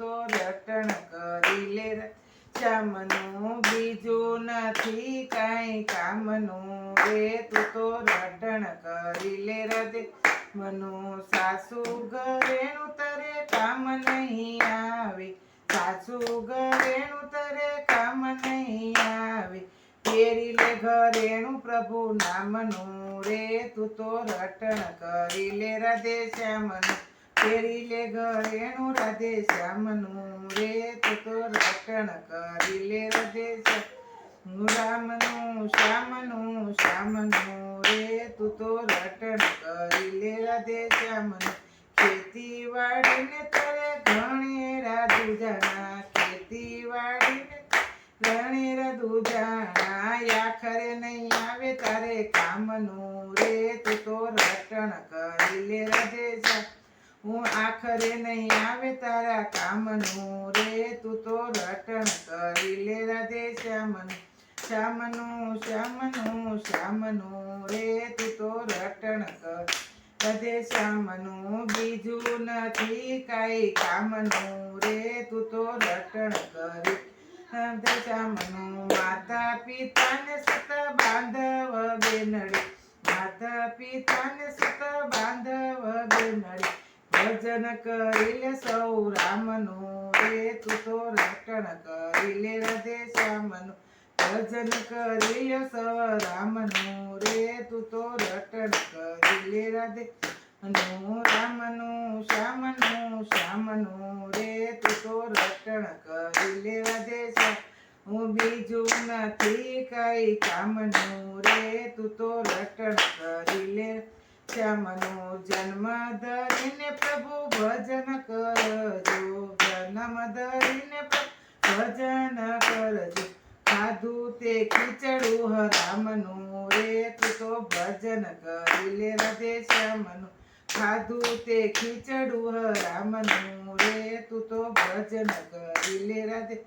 તો રટણ કરી લે શ્યામનું બીજું નથી કાંઈ કામનું રે તું તો રટણ કરી લે રાધે મનુ સાસુ ઘરેણું તરે કામ નહીં આવે સાસુ ઘરેણું તરે કામ નહીં આવે પહેરી લે ઘરેણું પ્રભુ નામનું રે તું તો રટણ કરી લે રાધે શ્યામનું પહેરી લે ઘરેણું રાધે શ્યામનું રે તું તો રટણ કરી લે રાધે રામનું શ્યામનું શ્યામનું રે તું તો રટણ કરી લે રાધે શ્યામનું ખેતીવાડીને તરે ઘણેરા દૂજાણા ખેતીવાડીને ઘણેરા દૂજાણા આખરે નહીં આવે તારે કામનું રે તું તો રટણ કરી લે રાધે હું આખરે નહીં આવે તારા કામનું રે તું તો રટણ કરી લે રાધે શ્યામનું શ્યામનું શ્યામનું શ્યામનું રે તું તો રટણ કર રાધે શ્યામનું બીજું નથી કાંઈ કામનું રે તું તો રટણ કરી રાધે શ્યામનું માતા પિતાને સત બાંધવ બેનડી માતા પિતાને સત બાંધવ બેનડી ભજન કરી લે સૌ રામનું રે તું તો રટણ કરી લે રાધે શ્યામનું ભજન કરી લે સૌ રામનું રે તું તો રટણ કરી લે રાધે રામનું શ્યામનું શ્યામનું રે તું તો રટણ કરી લે રાધે હું બીજું નથી કાંઈ કામનું રે તું તો રટણ કરી લે શ્યામનો જન્મ ધરીને પ્રભુ ભજન કરજો જન્મ ધરીને ભજન કરજો ખાધું તે ખીચડું રામનું રે તું તો ભજન કરી લે રાધે શ્યામનું ખાધું તે ખીચડું રામનું રે તું તો ભજન કરી લે રાધે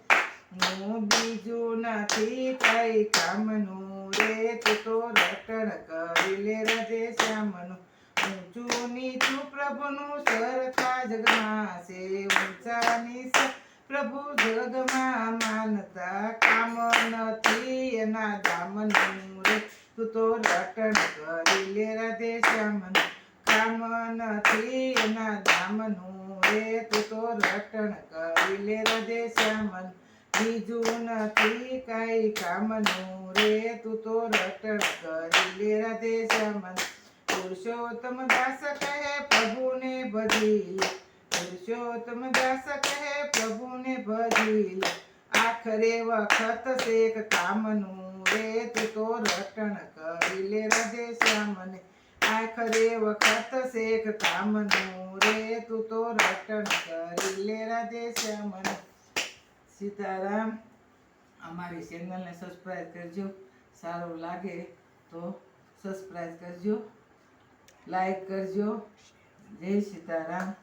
હું બીજું નથી કાંઈ કામનું રે તું તો રટણ કરી લે રાધે શ્યામનું ઊંચું નીચું પ્રભુનું સરખા જગમાં છે ઊંચા નીચા પ્રભુ જગમાં માનતા કામ નથી એના દામનું રે તું તો રટણ કરી લે રાધે શ્યામનું કામ નથી એના દામનું રે તું તો રટણ કરી લે રાધે શ્યામનું બીજું નથી કાંઈ કામનું રે તું તો રટણ કરી લે રાધે શ્યામનું પુરુષોત્તમ દાસ કહે પ્રભુને ભજી લે પુરુષોત્તમ દાસ કહે પ્રભુને ભજી લે આખરે વખત શેખ કામનું રે તું તો રટણ કરી લે રાધે શ્યામને આખરે વખત શેખ કામનું રે તું તો રટણ કરી લે રાધે શ્યામને સીતારામ અમારી ચેનલને સબસ્ક્રાઈબ કરજો સારું લાગે તો સબસ્ક્રાઈબ કરજો લાઈક કરજો જય સીતારામ